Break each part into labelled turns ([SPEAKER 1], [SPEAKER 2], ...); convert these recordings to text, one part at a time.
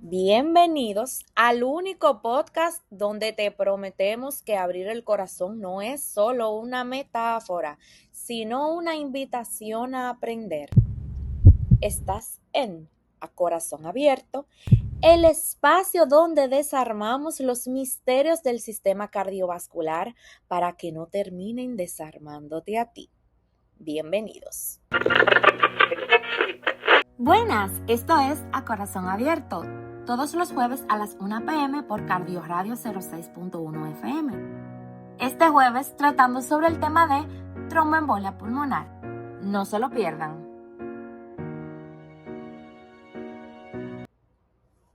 [SPEAKER 1] Bienvenidos al único podcast donde te prometemos que abrir el corazón no es solo una metáfora, sino una invitación a aprender. Estás en A Corazón Abierto, el espacio donde desarmamos los misterios del sistema cardiovascular para que no terminen desarmándote a ti. Bienvenidos.
[SPEAKER 2] Buenas, esto es A Corazón Abierto, todos los jueves a las 1 p.m. por Cardio Radio 06.1 FM. Este jueves tratando sobre el tema de tromboembolia pulmonar. No se lo pierdan.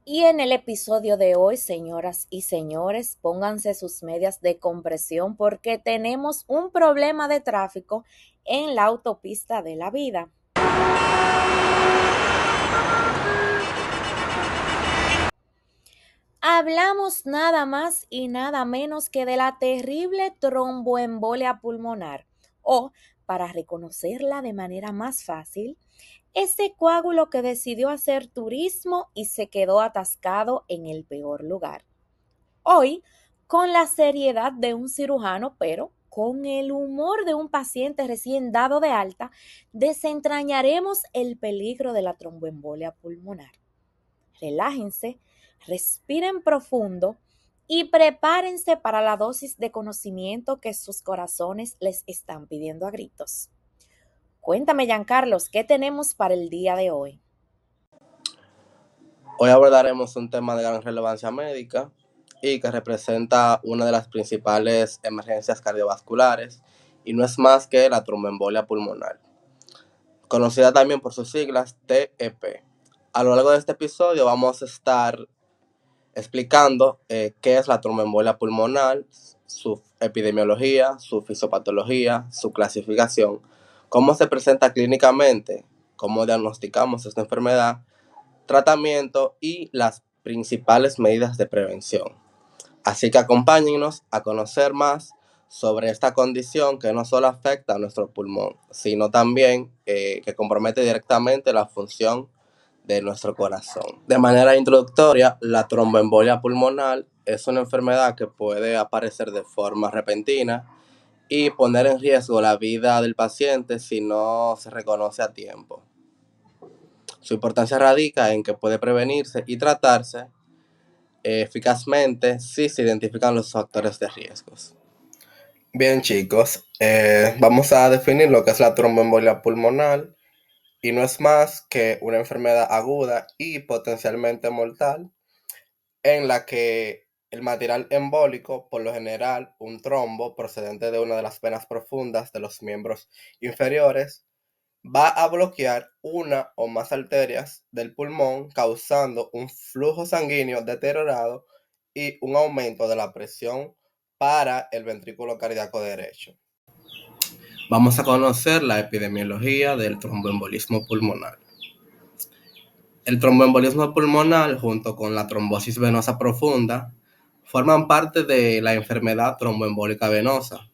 [SPEAKER 1] Y en el episodio de hoy, señoras y señores, pónganse sus medias de compresión porque tenemos un problema de tráfico en la autopista de la vida. Hablamos nada más y nada menos que de la terrible tromboembolia pulmonar, o, para reconocerla de manera más fácil, ese coágulo que decidió hacer turismo y se quedó atascado en el peor lugar. Hoy, con la seriedad de un cirujano, pero con el humor de un paciente recién dado de alta, desentrañaremos el peligro de la tromboembolia pulmonar. Relájense, respiren profundo y prepárense para la dosis de conocimiento que sus corazones les están pidiendo a gritos. Cuéntame, Giancarlos, ¿qué tenemos para el día de hoy?
[SPEAKER 3] Hoy abordaremos un tema de gran relevancia médica y que representa una de las principales emergencias cardiovasculares y no es más que la tromboembolia pulmonar, conocida también por sus siglas TEP. A lo largo de este episodio vamos a estar explicando qué es la tromboembolia pulmonar, su epidemiología, su fisiopatología, su clasificación, cómo se presenta clínicamente, cómo diagnosticamos esta enfermedad, tratamiento y las principales medidas de prevención. Así que acompáñennos a conocer más sobre esta condición que no solo afecta a nuestro pulmón, sino también que compromete directamente la función de nuestro corazón. De manera introductoria, la tromboembolia pulmonar es una enfermedad que puede aparecer de forma repentina y poner en riesgo la vida del paciente si no se reconoce a tiempo. Su importancia radica en que puede prevenirse y tratarse eficazmente si se identifican los factores de riesgos. Bien, chicos, vamos a definir lo que es la tromboembolia pulmonar y no es más que una enfermedad aguda y potencialmente mortal en la que el material embólico, por lo general un trombo procedente de una de las venas profundas de los miembros inferiores, va a bloquear una o más arterias del pulmón, causando un flujo sanguíneo deteriorado y un aumento de la presión para el ventrículo cardíaco derecho. Vamos a conocer la epidemiología del tromboembolismo pulmonar. El tromboembolismo pulmonar, junto con la trombosis venosa profunda, forman parte de la enfermedad tromboembólica venosa.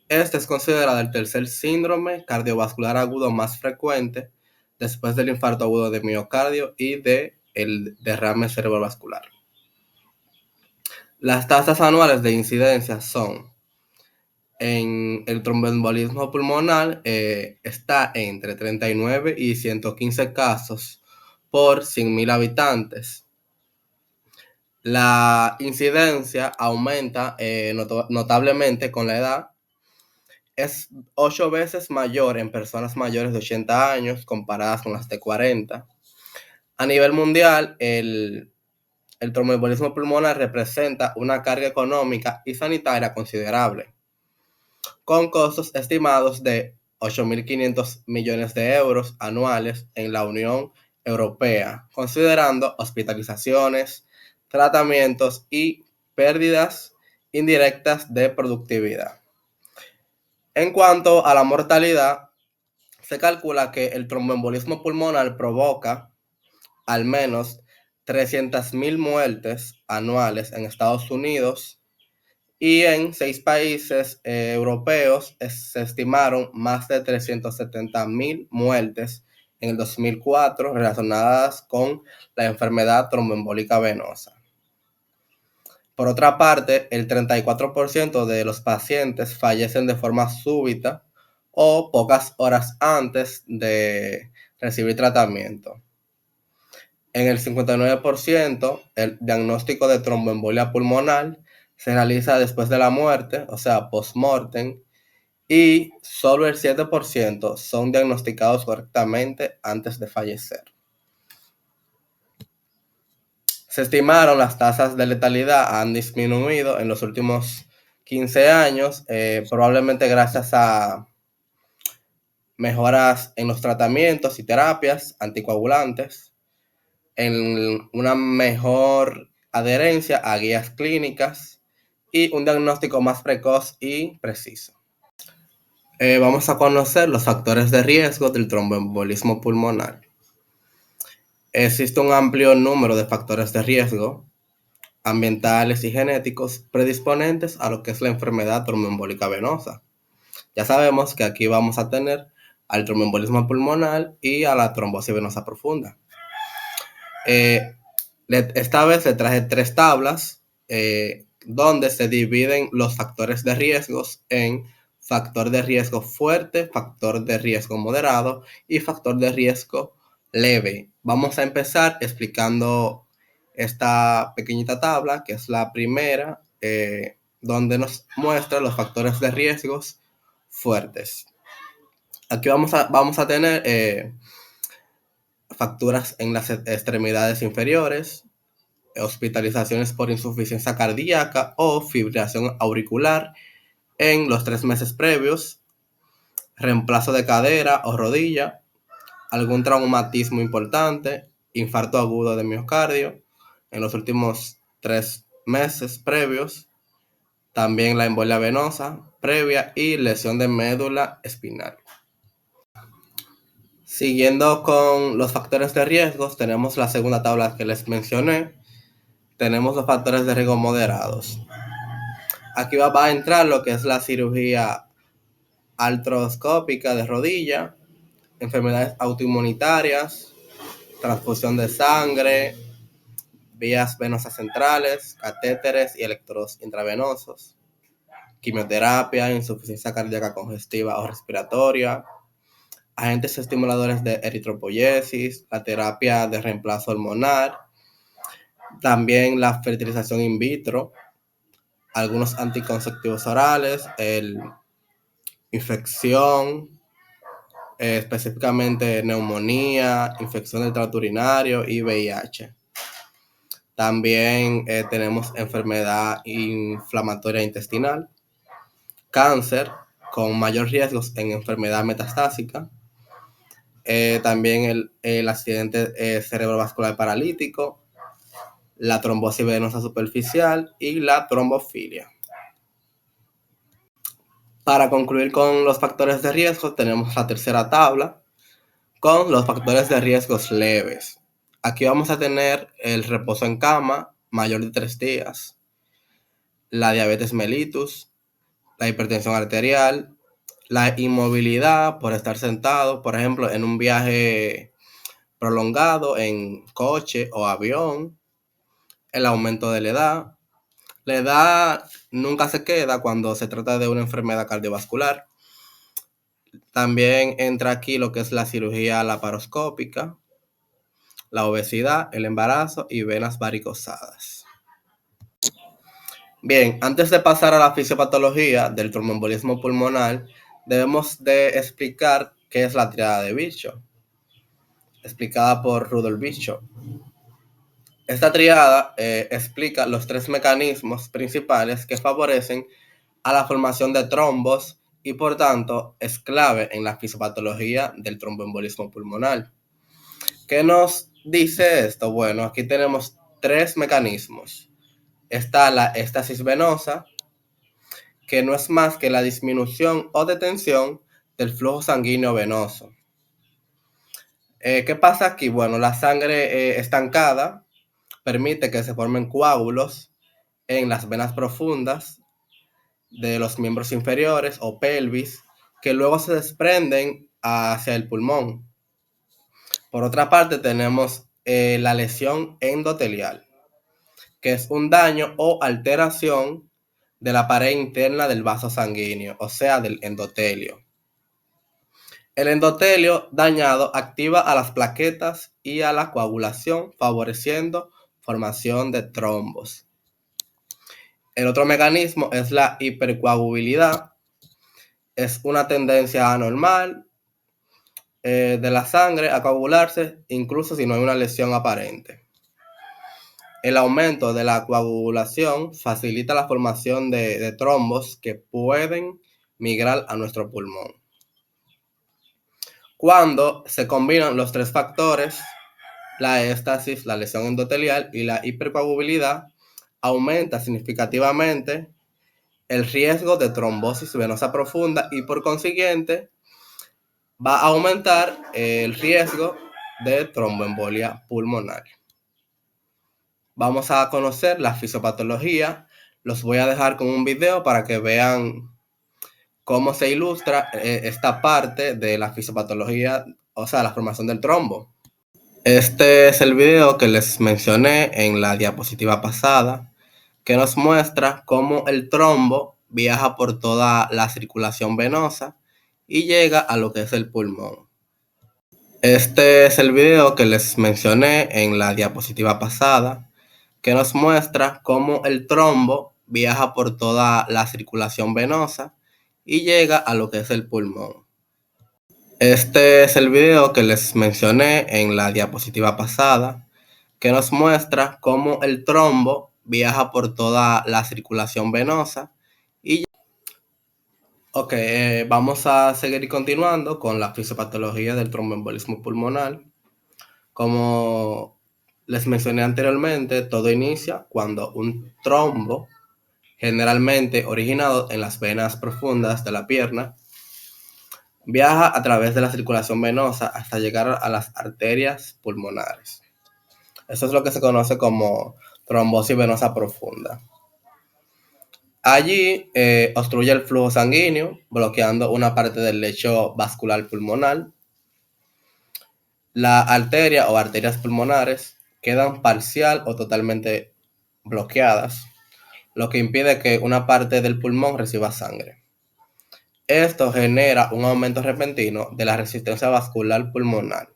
[SPEAKER 3] Este es considerado el tercer síndrome cardiovascular agudo más frecuente después del infarto agudo de miocardio y del derrame cerebrovascular. Las tasas anuales de incidencia son, en el tromboembolismo pulmonar está entre 39 y 115 casos por 100.000 habitantes. La incidencia aumenta notablemente con la edad. Es 8 veces mayor en personas mayores de 80 años comparadas con las de 40. A nivel mundial, el tromboembolismo pulmonar representa una carga económica y sanitaria considerable, con costos estimados de 8.500 millones de euros anuales en la Unión Europea, considerando hospitalizaciones, tratamientos y pérdidas indirectas de productividad. En cuanto a la mortalidad, se calcula que el tromboembolismo pulmonar provoca al menos 300.000 muertes anuales en Estados Unidos y en 6 países europeos se estimaron más de 370.000 muertes en el 2004 relacionadas con la enfermedad tromboembólica venosa. Por otra parte, el 34% de los pacientes fallecen de forma súbita o pocas horas antes de recibir tratamiento. En el 59%, el diagnóstico de tromboembolia pulmonar se realiza después de la muerte, o sea, post-mortem, y solo el 7% son diagnosticados correctamente antes de fallecer. Se estimaron las tasas de letalidad han disminuido en los últimos 15 años, probablemente gracias a mejoras en los tratamientos y terapias anticoagulantes, en una mejor adherencia a guías clínicas y un diagnóstico más precoz y preciso. Vamos a conocer los factores de riesgo del tromboembolismo pulmonar. Existe un amplio número de factores de riesgo ambientales y genéticos predisponentes a lo que es la enfermedad tromboembólica venosa. Ya sabemos que aquí vamos a tener al tromboembolismo pulmonar y a la trombosis venosa profunda. Esta vez le traje 3 tablas donde se dividen los factores de riesgos en factor de riesgo fuerte, factor de riesgo moderado y factor de riesgo leve. Vamos a empezar explicando esta pequeñita tabla, que es la primera, donde nos muestra los factores de riesgos fuertes. Aquí vamos a tener fracturas en las extremidades inferiores, hospitalizaciones por insuficiencia cardíaca o fibrilación auricular en los 3 meses previos, reemplazo de cadera o rodilla, algún traumatismo importante, infarto agudo de miocardio en los últimos 3 meses previos, también la embolia venosa previa y lesión de médula espinal. Siguiendo con los factores de riesgos, tenemos la segunda tabla que les mencioné. Tenemos los factores de riesgo moderados. Aquí va a entrar lo que es la cirugía artroscópica de rodilla, enfermedades autoinmunitarias, transfusión de sangre, vías venosas centrales, catéteres y electrodos intravenosos, quimioterapia, insuficiencia cardíaca congestiva o respiratoria, agentes estimuladores de eritropoyesis, la terapia de reemplazo hormonal, también la fertilización in vitro, algunos anticonceptivos orales, infección, específicamente neumonía, infección del tracto urinario y VIH. También tenemos enfermedad inflamatoria intestinal, cáncer con mayor riesgo en enfermedad metastásica, también el accidente cerebrovascular paralítico, la trombosis venosa superficial y la trombofilia. Para concluir con los factores de riesgo, tenemos la tercera tabla con los factores de riesgos leves. Aquí vamos a tener el reposo en cama mayor de 3 días, la diabetes mellitus, la hipertensión arterial, la inmovilidad por estar sentado, por ejemplo, en un viaje prolongado en coche o avión, el aumento de la edad. La edad nunca se queda cuando se trata de una enfermedad cardiovascular. También entra aquí lo que es la cirugía laparoscópica, la obesidad, el embarazo y venas varicosadas. Bien, antes de pasar a la fisiopatología del tromboembolismo pulmonar, debemos de explicar qué es la triada de Virchow, explicada por Rudolf Virchow. Esta triada explica los 3 mecanismos principales que favorecen a la formación de trombos y por tanto es clave en la fisiopatología del tromboembolismo pulmonar. ¿Qué nos dice esto? Bueno, aquí tenemos 3 mecanismos. Está la éstasis venosa, que no es más que la disminución o detención del flujo sanguíneo venoso. ¿Qué pasa aquí? Bueno, la sangre estancada permite que se formen coágulos en las venas profundas de los miembros inferiores o pelvis, que luego se desprenden hacia el pulmón. Por otra parte, tenemos la lesión endotelial, que es un daño o alteración de la pared interna del vaso sanguíneo, o sea, del endotelio. El endotelio dañado activa a las plaquetas y a la coagulación, favoreciendo formación de trombos. El otro mecanismo es la hipercoagulabilidad. Es una tendencia anormal de la sangre a coagularse, incluso si no hay una lesión aparente. El aumento de la coagulación facilita la formación de trombos que pueden migrar a nuestro pulmón. Cuando se combinan los tres factores, la éstasis, la lesión endotelial y la hipercoagulabilidad, aumenta significativamente el riesgo de trombosis venosa profunda y por consiguiente va a aumentar el riesgo de tromboembolia pulmonar. Vamos a conocer la fisiopatología. Los voy a dejar con un video para que vean cómo se ilustra esta parte de la fisiopatología, o sea, la formación del trombo. Este es el video que les mencioné en la diapositiva pasada, que nos muestra cómo el trombo viaja por toda la circulación venosa y llega a lo que es el pulmón. Este es el video que les mencioné en la diapositiva pasada, que nos muestra cómo el trombo viaja por toda la circulación venosa y llega a lo que es el pulmón. Este es el video que les mencioné en la diapositiva pasada, que nos muestra cómo el trombo viaja por toda la circulación venosa y Ok, vamos a seguir continuando con la fisiopatología del tromboembolismo pulmonar. Como les mencioné anteriormente, todo inicia cuando un trombo, generalmente originado en las venas profundas de la pierna, viaja a través de la circulación venosa hasta llegar a las arterias pulmonares. Eso es lo que se conoce como trombosis venosa profunda. Allí obstruye el flujo sanguíneo, bloqueando una parte del lecho vascular pulmonar. La arteria o arterias pulmonares quedan parcial o totalmente bloqueadas, lo que impide que una parte del pulmón reciba sangre. Esto genera un aumento repentino de la resistencia vascular pulmonar,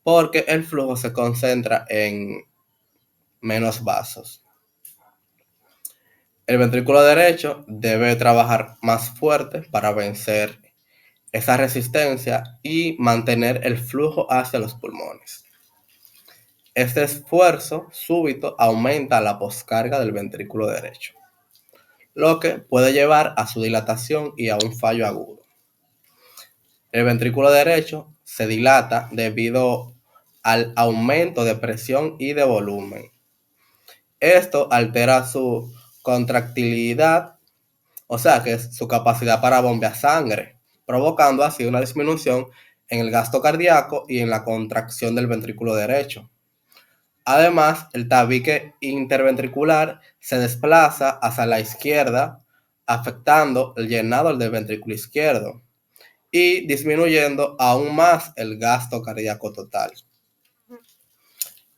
[SPEAKER 3] porque el flujo se concentra en menos vasos. El ventrículo derecho debe trabajar más fuerte para vencer esa resistencia y mantener el flujo hacia los pulmones. Este esfuerzo súbito aumenta la poscarga del ventrículo derecho, lo que puede llevar a su dilatación y a un fallo agudo. El ventrículo derecho se dilata debido al aumento de presión y de volumen. Esto altera su contractilidad, o sea que es su capacidad para bombear sangre, provocando así una disminución en el gasto cardíaco y en la contracción del ventrículo derecho. Además, el tabique interventricular se desplaza hacia la izquierda, afectando el llenado del ventrículo izquierdo y disminuyendo aún más el gasto cardíaco total.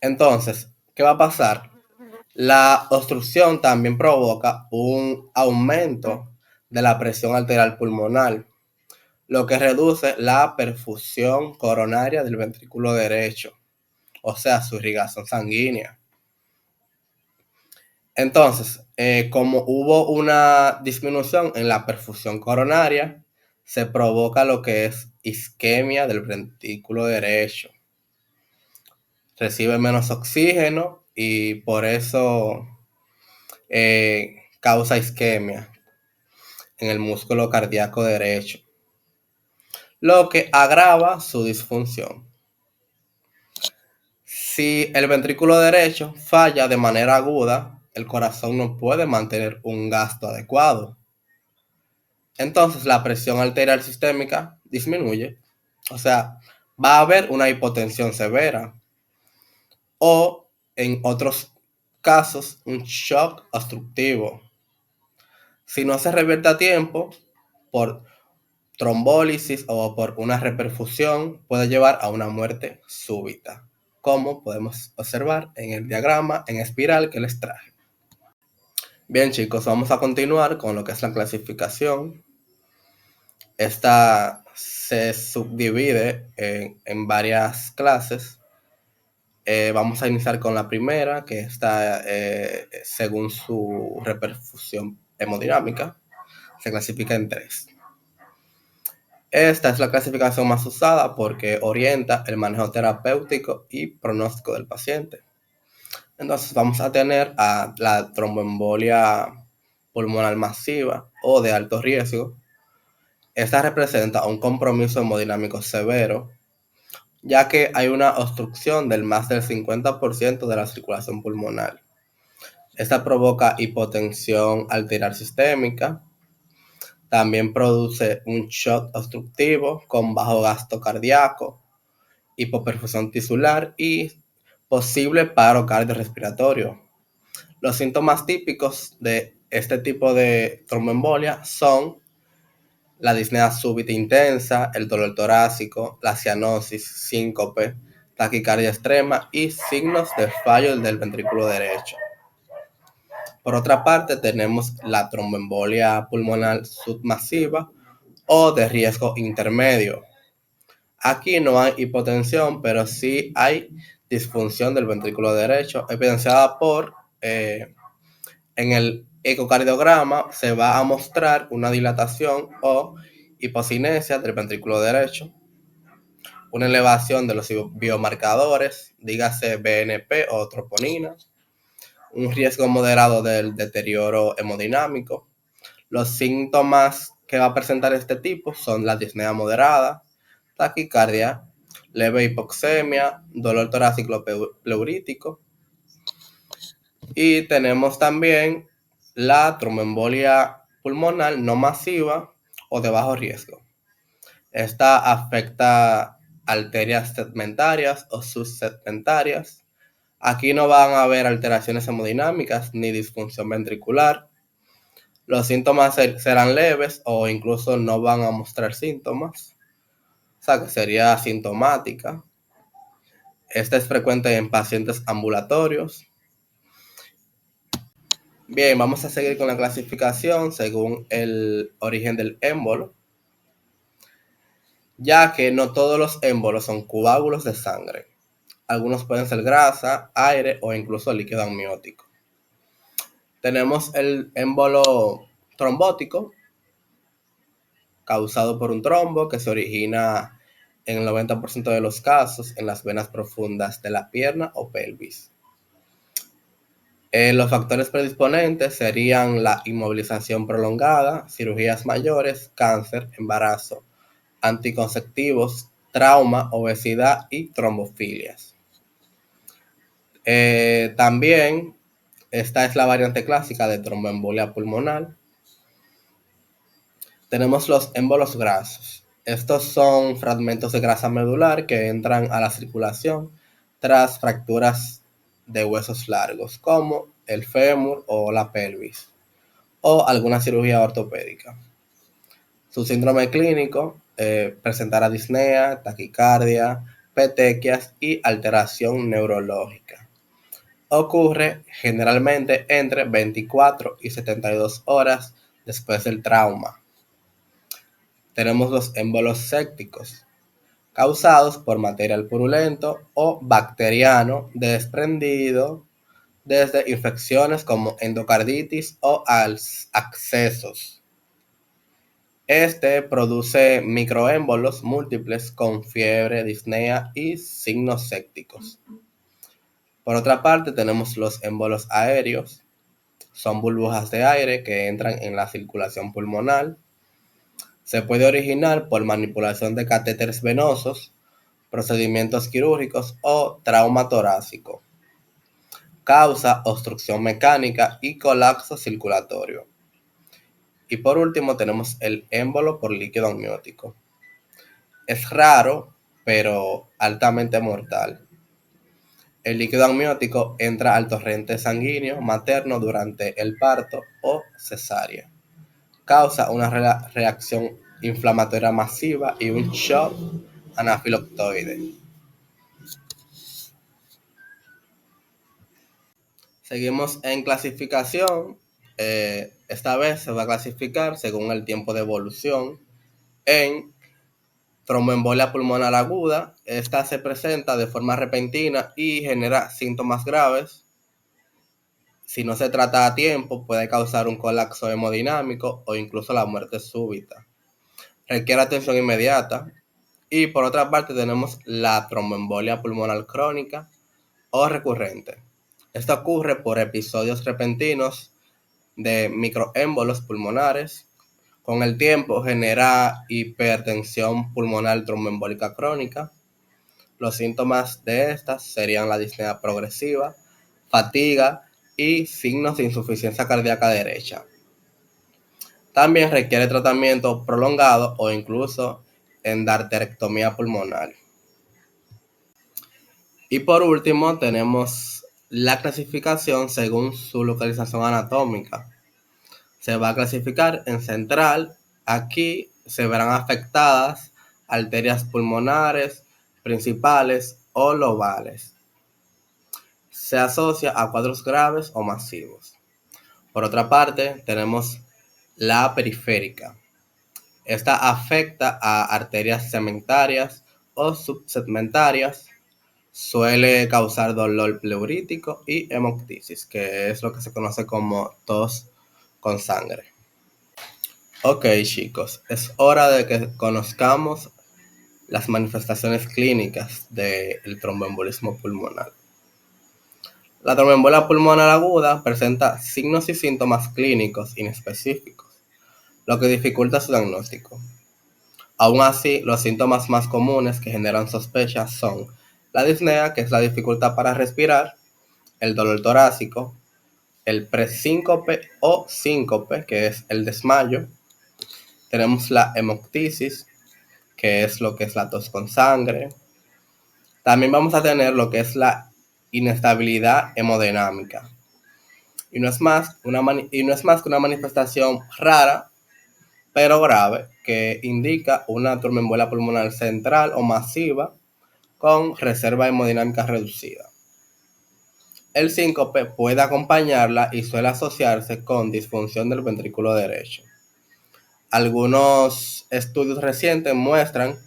[SPEAKER 3] Entonces, ¿qué va a pasar? La obstrucción también provoca un aumento de la presión arterial pulmonar, lo que reduce la perfusión coronaria del ventrículo derecho, o sea, su irrigación sanguínea. Entonces, como hubo una disminución en la perfusión coronaria, se provoca lo que es isquemia del ventrículo derecho. Recibe menos oxígeno y por eso causa isquemia en el músculo cardíaco derecho, lo que agrava su disfunción. Si el ventrículo derecho falla de manera aguda, el corazón no puede mantener un gasto adecuado. Entonces la presión arterial sistémica disminuye, o sea, va a haber una hipotensión severa o en otros casos un shock obstructivo. Si no se revierte a tiempo por trombólisis o por una reperfusión puede llevar a una muerte súbita, como podemos observar en el diagrama en espiral que les traje. Bien, chicos, vamos a continuar con lo que es la clasificación. Esta se subdivide en varias clases. Vamos a iniciar con la primera, que está según su reperfusión hemodinámica. Se clasifica en 3. Esta es la clasificación más usada porque orienta el manejo terapéutico y pronóstico del paciente. Entonces vamos a tener a la tromboembolia pulmonar masiva o de alto riesgo. Esta representa un compromiso hemodinámico severo, ya que hay una obstrucción del más del 50% de la circulación pulmonar. Esta provoca hipotensión arterial sistémica. También produce un shock obstructivo con bajo gasto cardíaco, hipoperfusión tisular y posible paro cardiorrespiratorio. Los síntomas típicos de este tipo de tromboembolia son la disnea súbita intensa, el dolor torácico, la cianosis, síncope, taquicardia extrema y signos de fallo del ventrículo derecho. Por otra parte, tenemos la tromboembolia pulmonar submasiva o de riesgo intermedio. Aquí no hay hipotensión, pero sí hay disfunción del ventrículo derecho, evidenciada por, en el ecocardiograma se va a mostrar una dilatación o hipocinesia del ventrículo derecho, una elevación de los biomarcadores, dígase BNP o troponina, un riesgo moderado del deterioro hemodinámico. Los síntomas que va a presentar este tipo son la disnea moderada, taquicardia, leve hipoxemia, dolor torácico pleurítico. Y tenemos también la tromboembolia pulmonar no masiva o de bajo riesgo. Esta afecta arterias segmentarias o subsegmentarias. Aquí no van a haber alteraciones hemodinámicas ni disfunción ventricular. Los síntomas serán leves o incluso no van a mostrar síntomas. O sea, que sería asintomática. Esta es frecuente en pacientes ambulatorios. Bien, vamos a seguir con la clasificación según el origen del émbolo, ya que no todos los émbolos son coágulos de sangre. Algunos pueden ser grasa, aire o incluso líquido amniótico. Tenemos el émbolo trombótico, causado por un trombo que se origina en el 90% de los casos en las venas profundas de la pierna o pelvis. Los factores predisponentes serían la inmovilización prolongada, cirugías mayores, cáncer, embarazo, anticonceptivos, trauma, obesidad y trombofilias. También esta es la variante clásica de tromboembolia pulmonar. Tenemos los émbolos grasos. Estos son fragmentos de grasa medular que entran a la circulación tras fracturas de huesos largos, como el fémur o la pelvis, o alguna cirugía ortopédica. Su síndrome clínico presentará disnea, taquicardia, petequias y alteración neurológica. Ocurre generalmente entre 24 y 72 horas después del trauma. Tenemos los émbolos sépticos, causados por material purulento o bacteriano desprendido desde infecciones como endocarditis o abscesos. Este produce microémbolos múltiples con fiebre, disnea y signos sépticos. Por otra parte, tenemos los émbolos aéreos. Son burbujas de aire que entran en la circulación pulmonar. Se puede originar por manipulación de catéteres venosos, procedimientos quirúrgicos o trauma torácico. Causa obstrucción mecánica y colapso circulatorio. Y por último tenemos el émbolo por líquido amniótico. Es raro, pero altamente mortal. El líquido amniótico entra al torrente sanguíneo materno durante el parto o cesárea. Causa una reacción inflamatoria masiva y un shock anafilactoide. Seguimos en clasificación. Esta vez se va a clasificar según el tiempo de evolución en tromboembolia pulmonar aguda. Esta se presenta de forma repentina y genera síntomas graves. Si no se trata a tiempo, puede causar un colapso hemodinámico o incluso la muerte súbita. Requiere atención inmediata. Y por otra parte tenemos la tromboembolia pulmonar crónica o recurrente. Esto ocurre por episodios repentinos de microémbolos pulmonares. Con el tiempo genera hipertensión pulmonar tromboembólica crónica. Los síntomas de estas serían la disnea progresiva, fatiga y signos de insuficiencia cardíaca derecha. También requiere tratamiento prolongado o incluso endarterectomía pulmonar. Y por último tenemos la clasificación según su localización anatómica. Se va a clasificar en central. Aquí se verán afectadas arterias pulmonares principales o lobales. Se asocia a cuadros graves o masivos. Por otra parte, tenemos la periférica. Esta afecta a arterias segmentarias o subsegmentarias. Suele causar dolor pleurítico y hemoptisis, que es lo que se conoce como tos con sangre. Ok, chicos, es hora de que conozcamos las manifestaciones clínicas del tromboembolismo pulmonar. La tromboembolia pulmonar aguda presenta signos y síntomas clínicos inespecíficos, lo que dificulta su diagnóstico. Aún así, los síntomas más comunes que generan sospechas son la disnea, que es la dificultad para respirar, el dolor torácico, el presíncope o síncope, que es el desmayo. Tenemos la hemoptisis, que es lo que es la tos con sangre. También vamos a tener lo que es la inestabilidad hemodinámica. Y no es más que una manifestación rara, pero grave, que indica una tromboembolia pulmonar central o masiva con reserva hemodinámica reducida. El síncope puede acompañarla y suele asociarse con disfunción del ventrículo derecho. Algunos estudios recientes muestran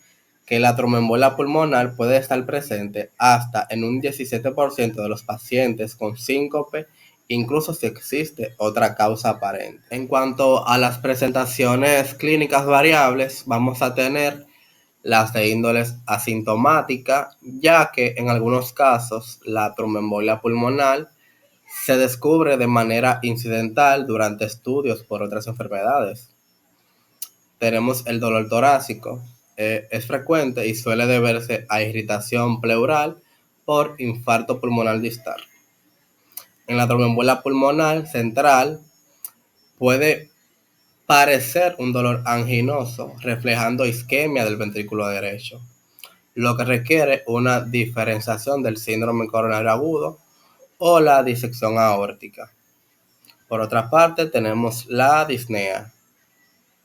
[SPEAKER 3] que la tromboembolia pulmonar puede estar presente hasta en un 17% de los pacientes con síncope, incluso si existe otra causa aparente. En cuanto a las presentaciones clínicas variables, vamos a tener las de índoles asintomática, ya que en algunos casos la tromboembolia pulmonar se descubre de manera incidental durante estudios por otras enfermedades. Tenemos el dolor torácico. Es frecuente y suele deberse a irritación pleural por infarto pulmonar distal. En la tromboembolia pulmonar central puede parecer un dolor anginoso, reflejando isquemia del ventrículo derecho, lo que requiere una diferenciación del síndrome coronario agudo o la disección aórtica. Por otra parte, tenemos la disnea,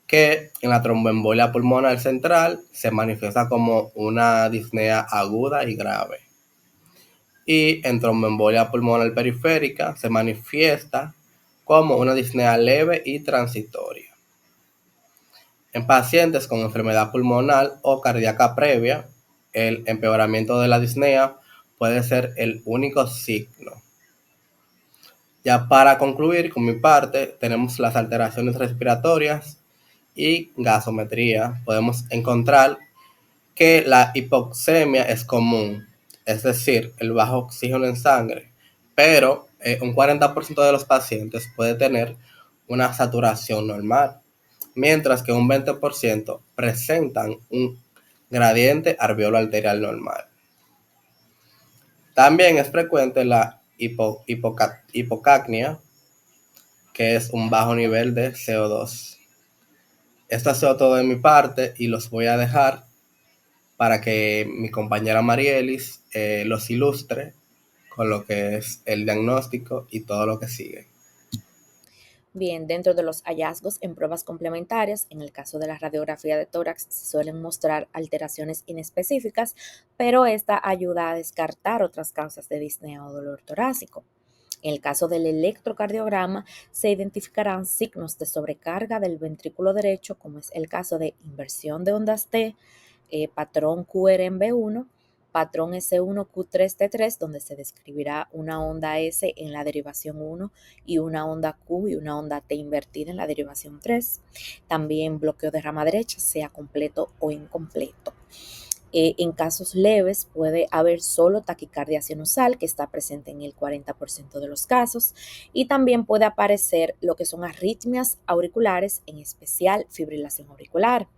[SPEAKER 3] que en la tromboembolia pulmonar central se manifiesta como una disnea aguda y grave. Y en tromboembolia pulmonar periférica se manifiesta como una disnea leve y transitoria. En pacientes con enfermedad pulmonar o cardíaca previa, el empeoramiento de la disnea puede ser el único signo. Ya para concluir con mi parte, tenemos las alteraciones respiratorias y gasometría. Podemos encontrar que la hipoxemia es común, es decir, el bajo oxígeno en sangre, pero un 40% de los pacientes puede tener una saturación normal, mientras que un 20% presentan un gradiente alveolo arterial normal. También es frecuente la hipocapnia, que es un bajo nivel de CO2. Esto ha sido todo de mi parte y los voy a dejar para que mi compañera Marielis los ilustre con lo que es el diagnóstico y todo lo que sigue.
[SPEAKER 1] Bien, dentro de los hallazgos en pruebas complementarias, en el caso de la radiografía de tórax, se suelen mostrar alteraciones inespecíficas, pero esta ayuda a descartar otras causas de disnea o dolor torácico. En el caso del electrocardiograma, se identificarán signos de sobrecarga del ventrículo derecho, como es el caso de inversión de ondas T, patrón QRMB1, patrón S1Q3T3, donde se describirá una onda S en la derivación 1 y una onda Q y una onda T invertida en la derivación 3. También bloqueo de rama derecha, sea completo o incompleto. En casos leves puede haber solo taquicardia sinusal, que está presente en el 40% de los casos, y también puede aparecer lo que son arritmias auriculares, en especial fibrilación auricular.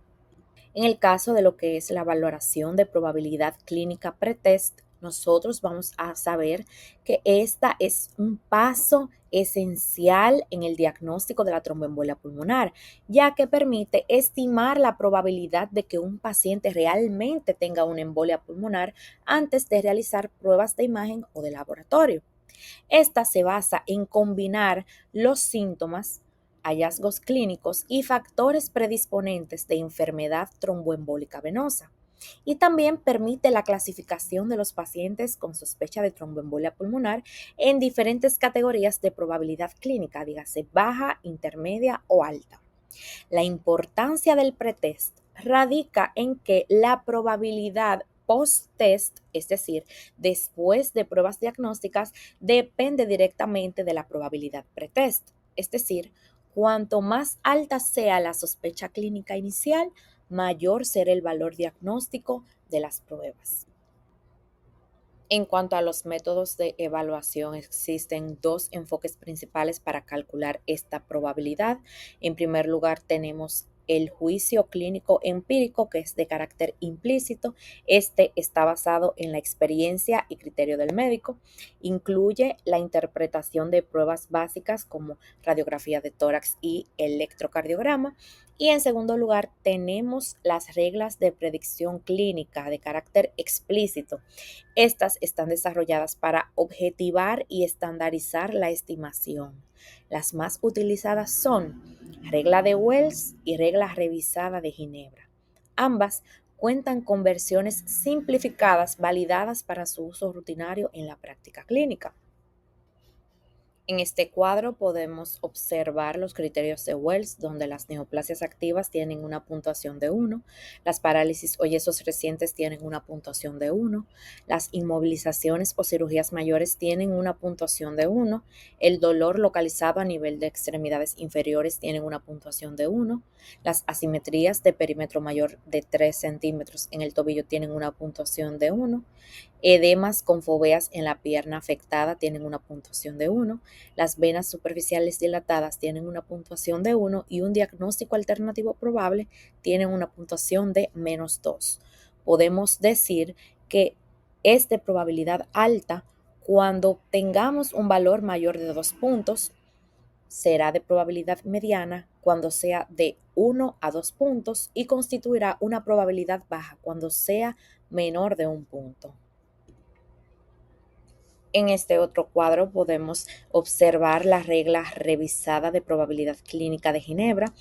[SPEAKER 1] En el caso de lo que es la valoración de probabilidad clínica pretest, nosotros vamos a saber que esta es un paso esencial en el diagnóstico de la tromboembolia pulmonar, ya que permite estimar la probabilidad de que un paciente realmente tenga una embolia pulmonar antes de realizar pruebas de imagen o de laboratorio. Esta se basa en combinar los síntomas, hallazgos clínicos y factores predisponentes de enfermedad tromboembólica venosa. Y también permite la clasificación de los pacientes con sospecha de tromboembolia pulmonar en diferentes categorías de probabilidad clínica, dígase baja, intermedia o alta. La importancia del pretest radica en que la probabilidad post-test, es decir, después de pruebas diagnósticas, depende directamente de la probabilidad pretest. Es decir, cuanto más alta sea la sospecha clínica inicial, mayor será el valor diagnóstico de las pruebas. En cuanto a los métodos de evaluación, existen dos enfoques principales para calcular esta probabilidad. En primer lugar, tenemos el juicio clínico empírico, que es de carácter implícito. Este está basado en la experiencia y criterio del médico. Incluye la interpretación de pruebas básicas como radiografía de tórax y electrocardiograma. Y en segundo lugar, tenemos las reglas de predicción clínica de carácter explícito. Estas están desarrolladas para objetivar y estandarizar la estimación. Las más utilizadas son regla de Wells y regla revisada de Ginebra. Ambas cuentan con versiones simplificadas validadas para su uso rutinario en la práctica clínica. En este cuadro podemos observar los criterios de Wells, donde las neoplasias activas tienen una puntuación de 1, las parálisis o yesos recientes tienen una puntuación de 1, las inmovilizaciones o cirugías mayores tienen una puntuación de 1, el dolor localizado a nivel de extremidades inferiores tienen una puntuación de 1, las asimetrías de perímetro mayor de 3 centímetros en el tobillo tienen una puntuación de 1, edemas con foveas en la pierna afectada tienen una puntuación de 1, las venas superficiales dilatadas tienen una puntuación de 1 y un diagnóstico alternativo probable tiene una puntuación de -2. Podemos decir que es de probabilidad alta cuando tengamos un valor mayor de 2 puntos, será de probabilidad mediana cuando sea de 1 a 2 puntos y constituirá una probabilidad baja cuando sea menor de 1 punto. En este otro cuadro podemos observar la regla revisada de probabilidad clínica de Ginebra.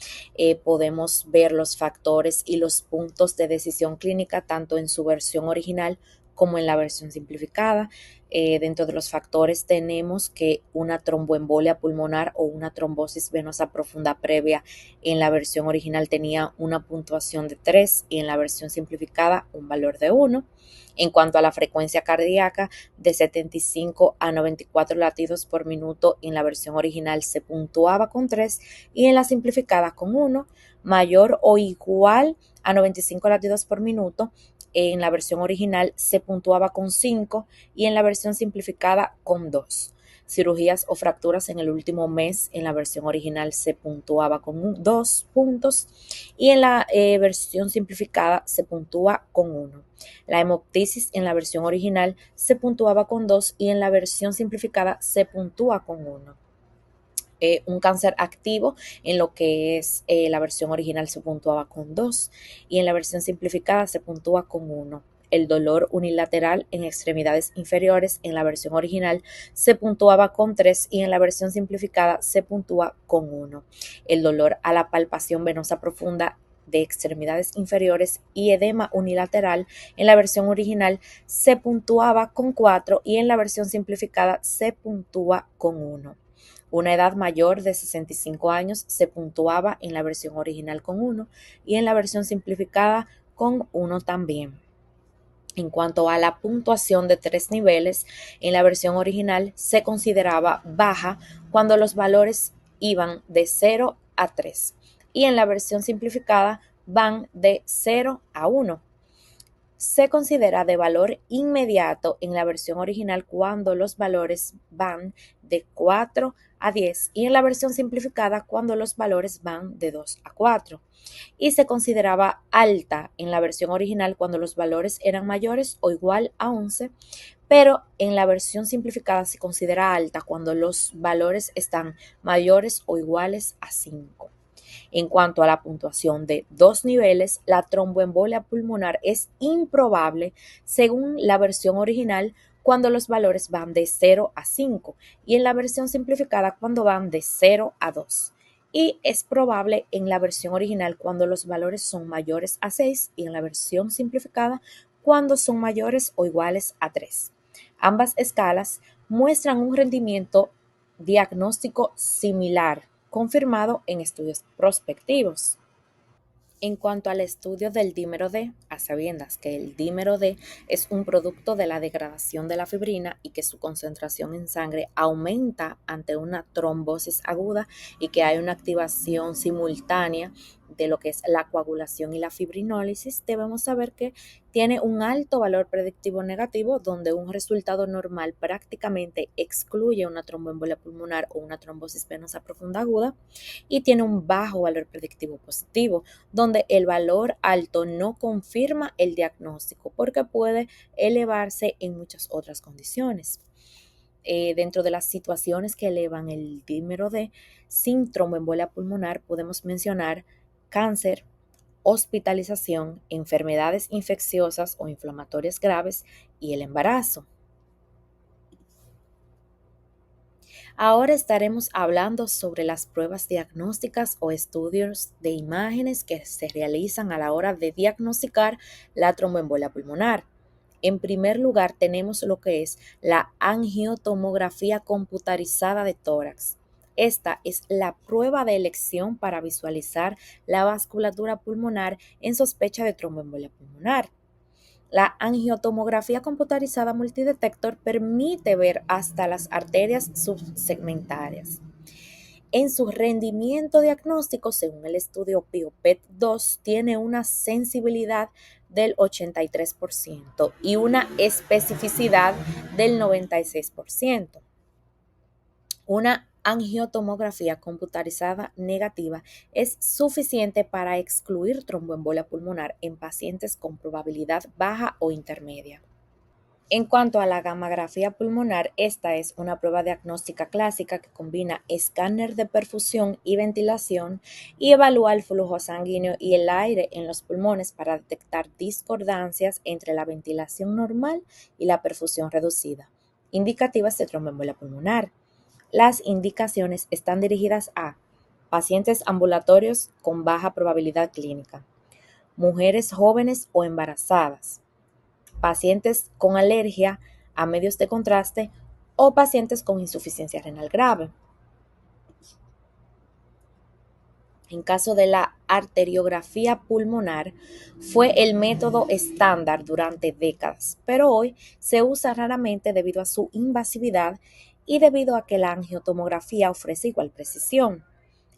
[SPEAKER 1] Podemos ver los factores y los puntos de decisión clínica tanto en su versión original como en la versión simplificada. Dentro de los factores tenemos que una tromboembolia pulmonar o una trombosis venosa profunda previa en la versión original tenía una puntuación de 3 y en la versión simplificada un valor de 1. En cuanto a la frecuencia cardíaca, de 75 a 94 latidos por minuto en la versión original se puntuaba con 3 y en la simplificada con 1, mayor o igual a 95 latidos por minuto en la versión original se puntuaba con 5 y en la versión simplificada con 2. Cirugías o fracturas en el último mes en la versión original se puntuaba con 2 puntos y en la versión simplificada se puntúa con 1. La hemoptisis en la versión original se puntuaba con 2 y en la versión simplificada se puntúa con 1. Un cáncer activo en lo que es la versión original se puntuaba con 2 y en la versión simplificada se puntúa con 1. el dolor unilateral en extremidades inferiores en la versión original se puntuaba con 3 y en la versión simplificada se puntúa con 1. El dolor a la palpación venosa profunda de extremidades inferiores y edema unilateral en la versión original se puntuaba con 4 y en la versión simplificada se puntúa con 1. Una edad mayor de 65 años se puntuaba en la versión original con 1 y en la versión simplificada con 1 también. En cuanto a la puntuación de 3 niveles, en la versión original se consideraba baja cuando los valores iban de 0 a 3 y en la versión simplificada van de 0 a 1. Se considera de valor inmediato en la versión original cuando los valores van de 4 a 10 y en la versión simplificada cuando los valores van de 2 a 4. Y se consideraba alta en la versión original cuando los valores eran mayores o igual a 11, pero en la versión simplificada se considera alta cuando los valores están mayores o iguales a 5. En cuanto a la puntuación de 2 niveles, la tromboembolia pulmonar es improbable según la versión original cuando los valores van de 0 a 5 y en la versión simplificada cuando van de 0 a 2. Y es probable en la versión original cuando los valores son mayores a 6 y en la versión simplificada cuando son mayores o iguales a 3. Ambas escalas muestran un rendimiento diagnóstico similar, confirmado en estudios prospectivos. En cuanto al estudio del dímero D, a sabiendas que el dímero D es un producto de la degradación de la fibrina y que su concentración en sangre aumenta ante una trombosis aguda y que hay una activación simultánea de lo que es la coagulación y la fibrinólisis, debemos saber que tiene un alto valor predictivo negativo donde un resultado normal prácticamente excluye una tromboembolia pulmonar o una trombosis venosa profunda aguda y tiene un bajo valor predictivo positivo donde el valor alto no confirma el diagnóstico porque puede elevarse en muchas otras condiciones. Dentro de las situaciones que elevan el dímero D sin tromboembolia pulmonar podemos mencionar cáncer, hospitalización, enfermedades infecciosas o inflamatorias graves y el embarazo. Ahora estaremos hablando sobre las pruebas diagnósticas o estudios de imágenes que se realizan a la hora de diagnosticar la tromboembolia pulmonar. En primer lugar, tenemos lo que es la angiotomografía computarizada de tórax. Esta es la prueba de elección para visualizar la vasculatura pulmonar en sospecha de tromboembolia pulmonar. La angiotomografía computarizada multidetector permite ver hasta las arterias subsegmentarias. En su rendimiento diagnóstico, según el estudio PIOPET-2, tiene una sensibilidad del 83% y una especificidad del 96%. Una angiotomografía computarizada negativa es suficiente para excluir tromboembolia pulmonar en pacientes con probabilidad baja o intermedia. En cuanto a la gammagrafía pulmonar, esta es una prueba diagnóstica clásica que combina escáner de perfusión y ventilación y evalúa el flujo sanguíneo y el aire en los pulmones para detectar discordancias entre la ventilación normal y la perfusión reducida, indicativas de tromboembolia pulmonar. Las indicaciones están dirigidas a pacientes ambulatorios con baja probabilidad clínica, mujeres jóvenes o embarazadas, pacientes con alergia a medios de contraste o pacientes con insuficiencia renal grave. En caso de la arteriografía pulmonar, fue el método estándar durante décadas, pero hoy se usa raramente debido a su invasividad y debido a que la angiotomografía ofrece igual precisión.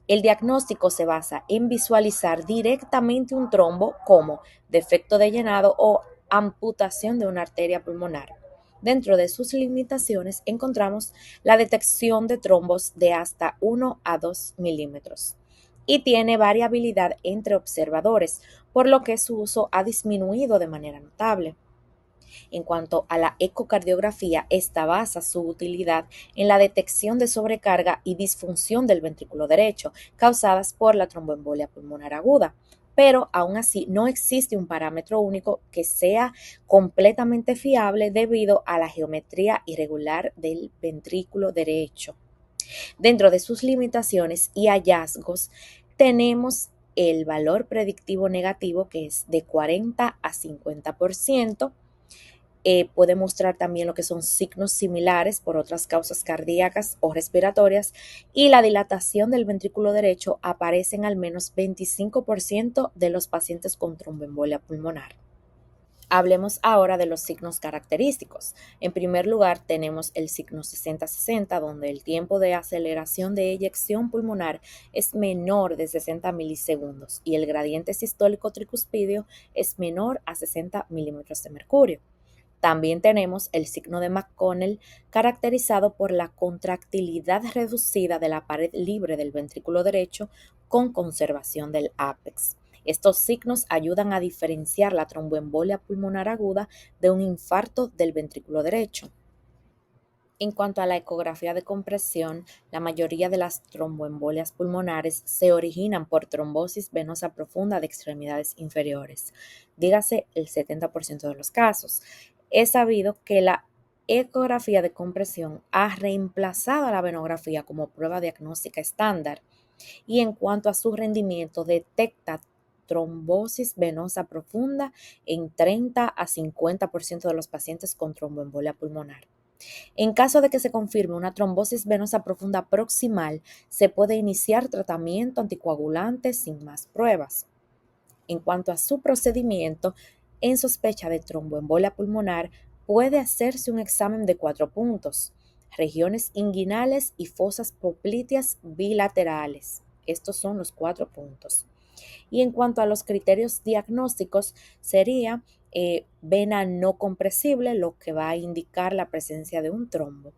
[SPEAKER 1] El diagnóstico se basa en visualizar directamente un trombo como defecto de llenado o amputación de una arteria pulmonar. Dentro de sus limitaciones encontramos la detección de trombos de hasta 1 a 2 milímetros y tiene variabilidad entre observadores, por lo que su uso ha disminuido de manera notable. En cuanto a la ecocardiografía, esta basa su utilidad en la detección de sobrecarga y disfunción del ventrículo derecho causadas por la tromboembolia pulmonar aguda. pero aún así no existe un parámetro único que sea completamente fiable debido a la geometría irregular del ventrículo derecho. Dentro de sus limitaciones y hallazgos tenemos el valor predictivo negativo, que es de 40 a 50%. Puede mostrar también lo que son signos similares por otras causas cardíacas o respiratorias, y la dilatación del ventrículo derecho aparece en al menos 25% de los pacientes con tromboembolia pulmonar. Hablemos ahora de los signos característicos. En primer lugar, tenemos el signo 60-60, donde el tiempo de aceleración de eyección pulmonar es menor de 60 milisegundos y el gradiente sistólico tricuspidio es menor a 60 milímetros de mercurio. También tenemos el signo de McConnell, caracterizado por la contractilidad reducida de la pared libre del ventrículo derecho con conservación del ápex. Estos signos ayudan a diferenciar la tromboembolia pulmonar aguda de un infarto del ventrículo derecho. En cuanto a la ecografía de compresión, la mayoría de las tromboembolias pulmonares se originan por trombosis venosa profunda de extremidades inferiores, dígase el 70% de los casos. Es sabido que la ecografía de compresión ha reemplazado a la venografía como prueba diagnóstica estándar, y en cuanto a su rendimiento, detecta trombosis venosa profunda en 30 a 50% de los pacientes con tromboembolia pulmonar. En caso de que se confirme una trombosis venosa profunda proximal, se puede iniciar tratamiento anticoagulante sin más pruebas. En cuanto a su procedimiento, en sospecha de tromboembolia pulmonar, puede hacerse un examen de 4 puntos: regiones inguinales y fosas popliteas bilaterales. Estos son los 4 puntos. Y en cuanto a los criterios diagnósticos, sería vena no compresible, lo que va a indicar la presencia de un trombo.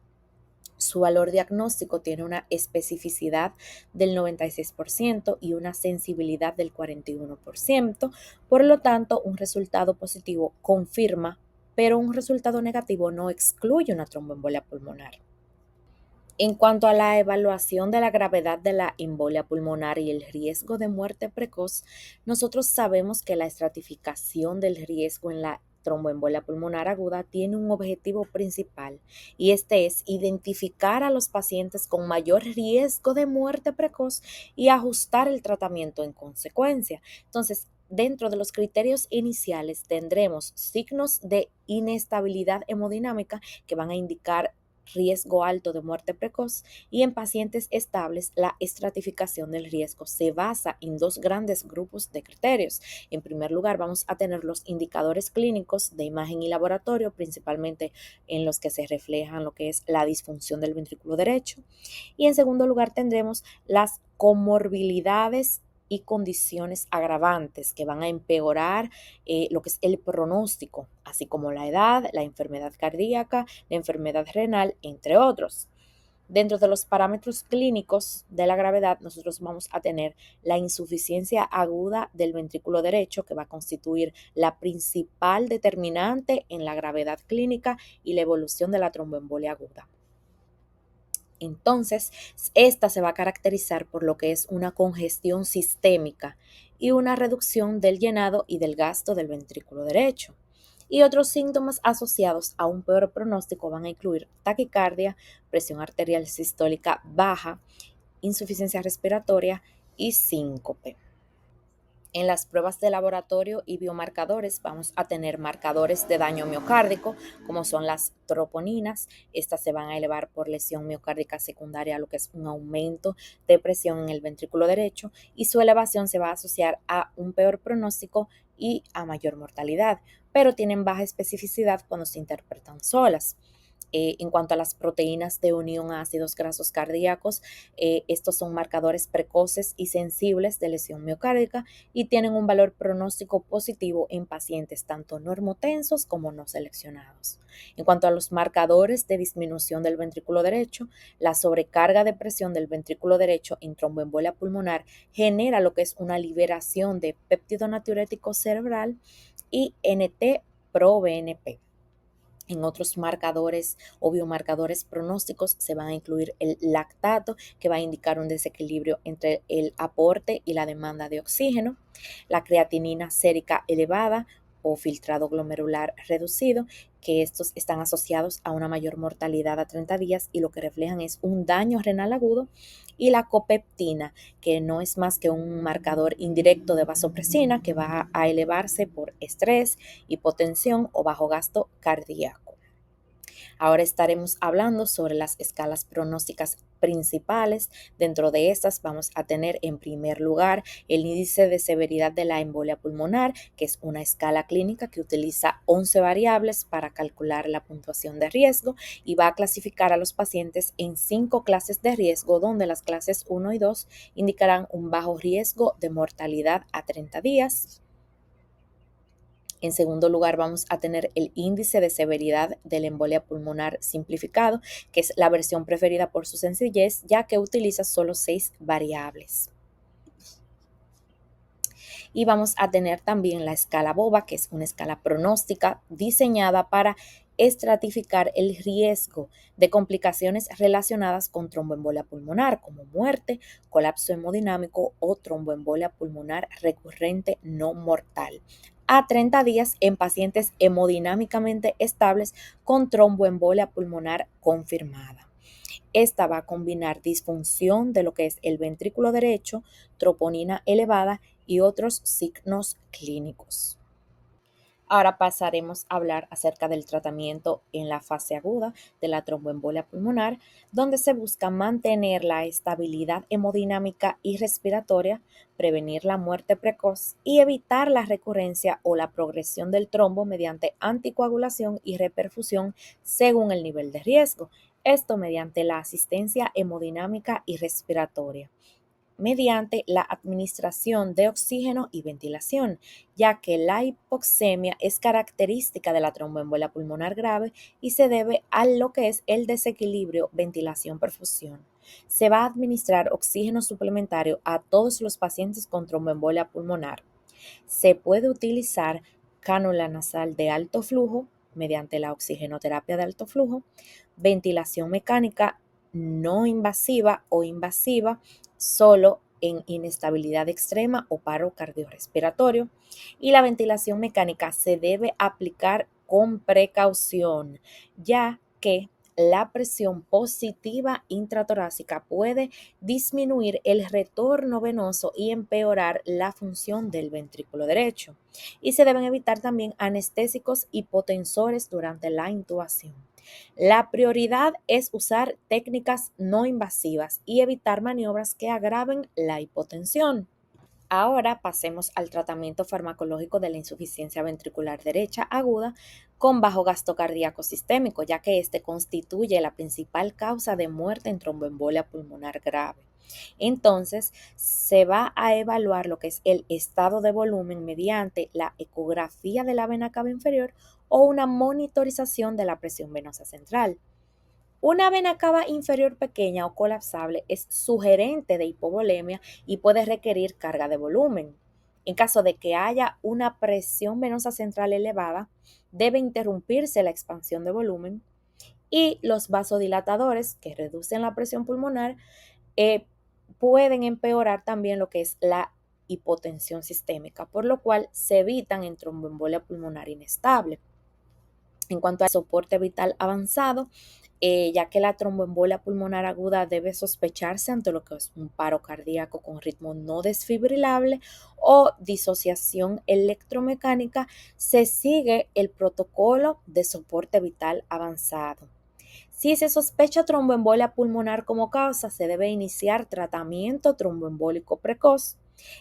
[SPEAKER 1] Su valor diagnóstico tiene una especificidad del 96% y una sensibilidad del 41%. Por lo tanto, un resultado positivo confirma, pero un resultado negativo no excluye una tromboembolia pulmonar. En cuanto a la evaluación de la gravedad de la embolia pulmonar y el riesgo de muerte precoz, nosotros sabemos que la estratificación del riesgo en la tromboembolia pulmonar aguda tiene un objetivo principal, y este es identificar a los pacientes con mayor riesgo de muerte precoz y ajustar el tratamiento en consecuencia. Entonces, dentro de los criterios iniciales tendremos signos de inestabilidad hemodinámica que van a indicar riesgo alto de muerte precoz, y en pacientes estables la estratificación del riesgo se basa en 2 grandes grupos de criterios. En primer lugar, vamos a tener los indicadores clínicos de imagen y laboratorio, principalmente en los que se reflejan lo que es la disfunción del ventrículo derecho, y en segundo lugar tendremos las comorbilidades y condiciones agravantes que van a empeorar lo que es el pronóstico, así como la edad, la enfermedad cardíaca, la enfermedad renal, entre otros. Dentro de los parámetros clínicos de la gravedad, nosotros vamos a tener la insuficiencia aguda del ventrículo derecho, que va a constituir la principal determinante en la gravedad clínica y la evolución de la tromboembolia aguda. Entonces, esta se va a caracterizar por lo que es una congestión sistémica y una reducción del llenado y del gasto del ventrículo derecho. Y otros síntomas asociados a un peor pronóstico van a incluir taquicardia, presión arterial sistólica baja, insuficiencia respiratoria y síncope. En las pruebas de laboratorio y biomarcadores vamos a tener marcadores de daño miocárdico, como son las troponinas. Estas se van a elevar por lesión miocárdica secundaria a lo que es un aumento de presión en el ventrículo derecho, y su elevación se va a asociar a un peor pronóstico y a mayor mortalidad, pero tienen baja especificidad cuando se interpretan solas. En cuanto a las proteínas de unión a ácidos grasos cardíacos, estos son marcadores precoces y sensibles de lesión miocárdica y tienen un valor pronóstico positivo en pacientes tanto normotensos como no seleccionados. En cuanto a los marcadores de disminución del ventrículo derecho, la sobrecarga de presión del ventrículo derecho en tromboembolia pulmonar genera lo que es una liberación de péptido natriurético cerebral y NT-proBNP. En otros marcadores o biomarcadores pronósticos se van a incluir el lactato, que va a indicar un desequilibrio entre el aporte y la demanda de oxígeno, la creatinina sérica elevada o filtrado glomerular reducido, que estos están asociados a una mayor mortalidad a 30 días y lo que reflejan es un daño renal agudo, y la copeptina, que no es más que un marcador indirecto de vasopresina que va a elevarse por estrés, hipotensión o bajo gasto cardíaco. Ahora estaremos hablando sobre las escalas pronósticas principales. Dentro de estas vamos a tener en primer lugar el índice de severidad de la embolia pulmonar, que es una escala clínica que utiliza 11 variables para calcular la puntuación de riesgo y va a clasificar a los pacientes en 5 clases de riesgo, donde las clases 1 y 2 indicarán un bajo riesgo de mortalidad a 30 días. En segundo lugar, vamos a tener el índice de severidad de la embolia pulmonar simplificado, que es la versión preferida por su sencillez, ya que utiliza solo 6 variables. Y vamos a tener también la escala BOBA, que es una escala pronóstica diseñada para estratificar el riesgo de complicaciones relacionadas con tromboembolia pulmonar, como muerte, colapso hemodinámico o tromboembolia pulmonar recurrente no mortal, a 30 días en pacientes hemodinámicamente estables con tromboembolia pulmonar confirmada. Esta va a combinar disfunción de lo que es el ventrículo derecho, troponina elevada y otros signos clínicos. Ahora pasaremos a hablar acerca del tratamiento en la fase aguda de la tromboembolia pulmonar, donde se busca mantener la estabilidad hemodinámica y respiratoria, prevenir la muerte precoz y evitar la recurrencia o la progresión del trombo mediante anticoagulación y reperfusión según el nivel de riesgo. Esto mediante la asistencia hemodinámica y respiratoria, mediante la administración de oxígeno y ventilación, ya que la hipoxemia es característica de la tromboembolia pulmonar grave y se debe a lo que es el desequilibrio ventilación-perfusión. Se va a administrar oxígeno suplementario a todos los pacientes con tromboembolia pulmonar. Se puede utilizar cánula nasal de alto flujo mediante la oxigenoterapia de alto flujo, ventilación mecánica no invasiva o invasiva solo en inestabilidad extrema o paro cardiorrespiratorio, y la ventilación mecánica se debe aplicar con precaución, ya que la presión positiva intratorácica puede disminuir el retorno venoso y empeorar la función del ventrículo derecho. Y se deben evitar también anestésicos hipotensores durante la intubación. La prioridad es usar técnicas no invasivas y evitar maniobras que agraven la hipotensión. Ahora pasemos al tratamiento farmacológico de la insuficiencia ventricular derecha aguda con bajo gasto cardíaco sistémico, ya que este constituye la principal causa de muerte en tromboembolia pulmonar grave. Entonces, se va a evaluar lo que es el estado de volumen mediante la ecografía de la vena cava inferior o una monitorización de la presión venosa central. Una vena cava inferior pequeña o colapsable es sugerente de hipovolemia y puede requerir carga de volumen. En caso de que haya una presión venosa central elevada, debe interrumpirse la expansión de volumen, y los vasodilatadores que reducen la presión pulmonar pueden empeorar también lo que es la hipotensión sistémica, por lo cual se evitan en tromboembolia pulmonar inestable. En cuanto al soporte vital avanzado, ya que la tromboembolia pulmonar aguda debe sospecharse ante lo que es un paro cardíaco con ritmo no desfibrilable o disociación electromecánica, se sigue el protocolo de soporte vital avanzado. Si se sospecha tromboembolia pulmonar como causa, se debe iniciar tratamiento tromboembólico precoz.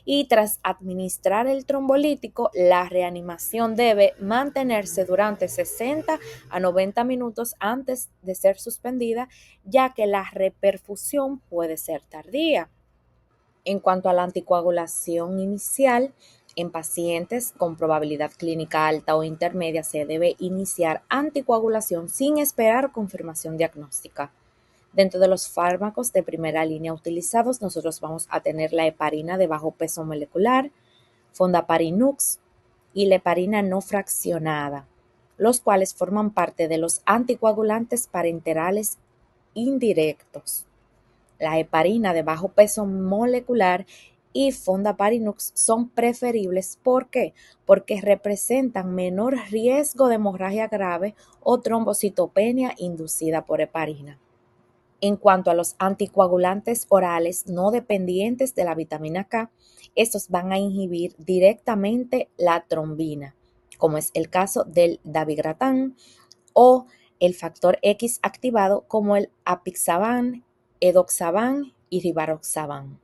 [SPEAKER 1] Y tras administrar el trombolítico, la reanimación debe mantenerse durante 60 a 90 minutos antes de ser suspendida, ya que la reperfusión puede ser tardía. En cuanto a la anticoagulación inicial, en pacientes con probabilidad clínica alta o intermedia se debe iniciar anticoagulación sin esperar confirmación diagnóstica. Dentro de los fármacos de primera línea utilizados, nosotros vamos a tener la heparina de bajo peso molecular, fondaparinux y la heparina no fraccionada. los cuales forman parte de los anticoagulantes parenterales indirectos. La heparina de bajo peso molecular y fondaparinux son preferibles. ¿Por qué? Porque representan menor riesgo de hemorragia grave o trombocitopenia inducida por heparina. En cuanto a los anticoagulantes orales no dependientes de la vitamina K, estos van a inhibir directamente la trombina, como es el caso del dabigatran o el factor X activado como el apixaban, edoxaban y rivaroxaban.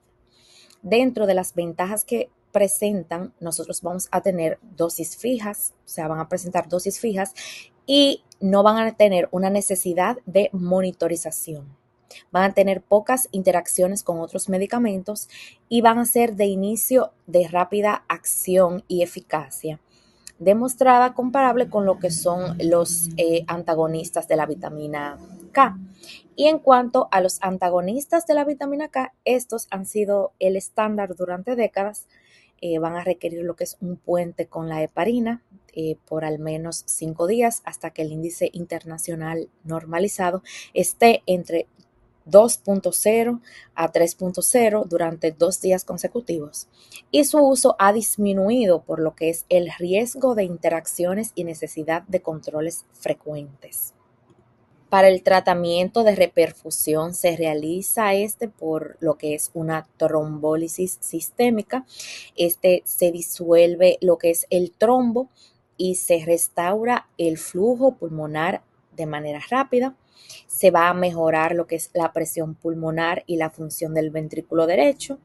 [SPEAKER 1] Dentro de las ventajas que presentan, nosotros vamos a tener dosis fijas, o sea, van a presentar dosis fijas y no van a tener una necesidad de monitorización. Van a tener pocas interacciones con otros medicamentos y van a ser de inicio de rápida acción y eficacia, demostrada comparable con lo que son los antagonistas de la vitamina K. Y en cuanto a los antagonistas de la vitamina K, estos han sido el estándar durante décadas. Van a requerir lo que es un puente con la heparina por al menos 5 días hasta que el índice internacional normalizado esté entre 2.0 a 3.0 durante 2 días consecutivos, y su uso ha disminuido por lo que es el riesgo de interacciones y necesidad de controles frecuentes. Para el tratamiento de reperfusión se realiza por lo que es una trombólisis sistémica. Se disuelve lo que es el trombo y se restaura el flujo pulmonar de manera rápida. Se va a mejorar lo que es la presión pulmonar y la función del ventrículo derecho.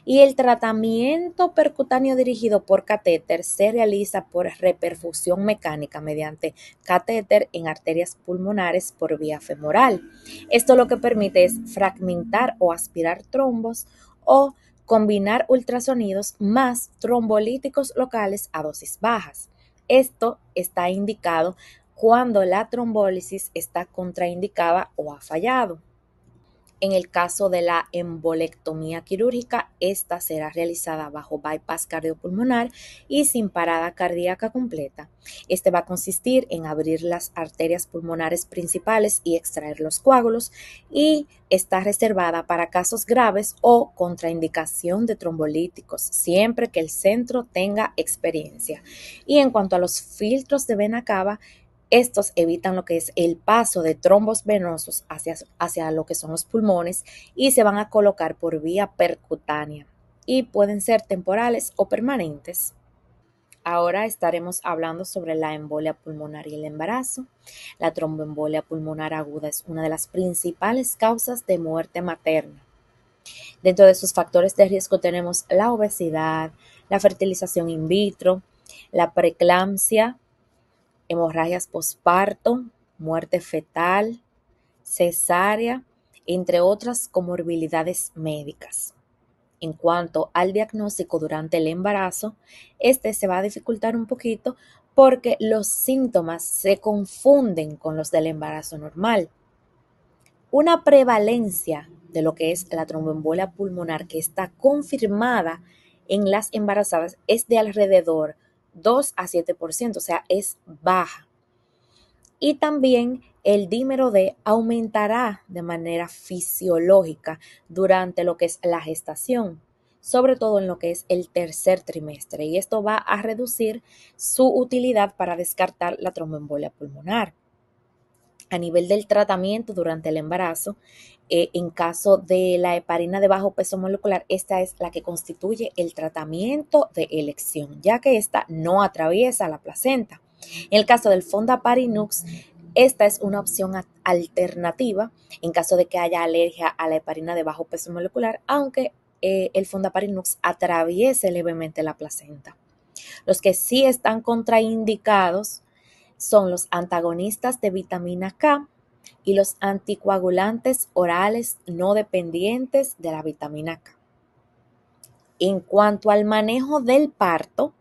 [SPEAKER 1] Y el tratamiento percutáneo dirigido por catéter se realiza por reperfusión mecánica mediante catéter en arterias pulmonares por vía femoral. Esto lo que permite es fragmentar o aspirar trombos o combinar ultrasonidos más trombolíticos locales a dosis bajas. Esto está indicado cuando la trombólisis está contraindicada o ha fallado. En el caso de la embolectomía quirúrgica, esta será realizada bajo bypass cardiopulmonar y sin parada cardíaca completa. Este va a consistir en abrir las arterias pulmonares principales y extraer los coágulos, y está reservada para casos graves o contraindicación de trombolíticos, siempre que el centro tenga experiencia. Y en cuanto a los filtros de vena cava, estos evitan lo que es el paso de trombos venosos hacia lo que son los pulmones y se van a colocar por vía percutánea y pueden ser temporales o permanentes. Ahora estaremos hablando sobre la embolia pulmonar y el embarazo. La tromboembolia pulmonar aguda es una de las principales causas de muerte materna. Dentro de sus factores de riesgo tenemos la obesidad, la fertilización in vitro, la preeclampsia, hemorragias posparto, muerte fetal, cesárea, entre otras comorbilidades médicas. En cuanto al diagnóstico durante el embarazo, este se va a dificultar un poquito porque los síntomas se confunden con los del embarazo normal. Una prevalencia de lo que es la tromboembolia pulmonar que está confirmada en las embarazadas es de alrededor 2 a 7%, o sea, es baja. Y también el dímero D aumentará de manera fisiológica durante lo que es la gestación, sobre todo en lo que es el tercer trimestre, y esto va a reducir su utilidad para descartar la tromboembolia pulmonar. A nivel del tratamiento durante el embarazo, en caso de la heparina de bajo peso molecular, esta es la que constituye el tratamiento de elección, ya que esta no atraviesa la placenta. En el caso del fondaparinux, esta es una opción alternativa en caso de que haya alergia a la heparina de bajo peso molecular, aunque el fondaparinux atraviese levemente la placenta. Los que sí están contraindicados son los antagonistas de vitamina K y los anticoagulantes orales no dependientes de la vitamina K. En cuanto al manejo del parto,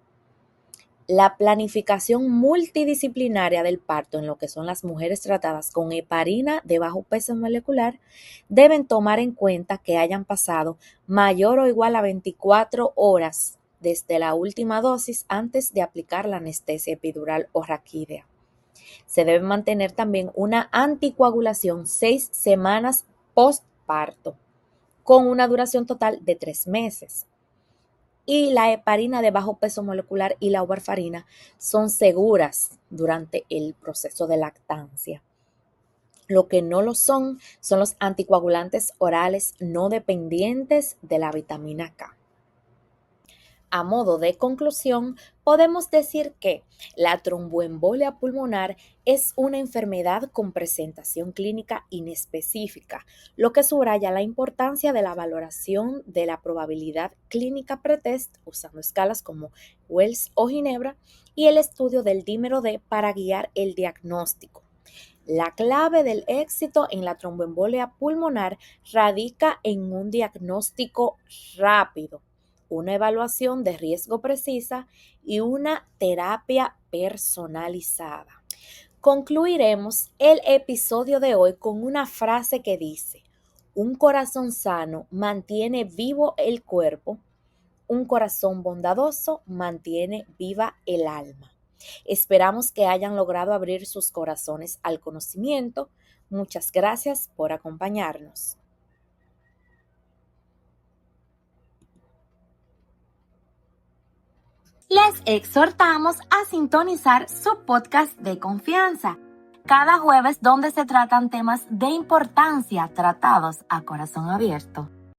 [SPEAKER 1] la planificación multidisciplinaria del parto en lo que son las mujeres tratadas con heparina de bajo peso molecular deben tomar en cuenta que hayan pasado mayor o igual a 24 horas desde la última dosis antes de aplicar la anestesia epidural o raquídea. Se debe mantener también una anticoagulación 6 semanas postparto, con una duración total de 3 meses. Y la heparina de bajo peso molecular y la warfarina son seguras durante el proceso de lactancia. Lo que no lo son los anticoagulantes orales no dependientes de la vitamina K. A modo de conclusión, podemos decir que la tromboembolia pulmonar es una enfermedad con presentación clínica inespecífica, lo que subraya la importancia de la valoración de la probabilidad clínica pretest usando escalas como Wells o Ginebra y el estudio del dímero D para guiar el diagnóstico. La clave del éxito en la tromboembolia pulmonar radica en un diagnóstico rápido, una evaluación de riesgo precisa y una terapia personalizada. Concluiremos el episodio de hoy con una frase que dice: un corazón sano mantiene vivo el cuerpo, un corazón bondadoso mantiene viva el alma. Esperamos que hayan logrado abrir sus corazones al conocimiento. Muchas gracias por acompañarnos.
[SPEAKER 2] Les exhortamos a sintonizar su podcast de confianza cada jueves, donde se tratan temas de importancia tratados a corazón abierto.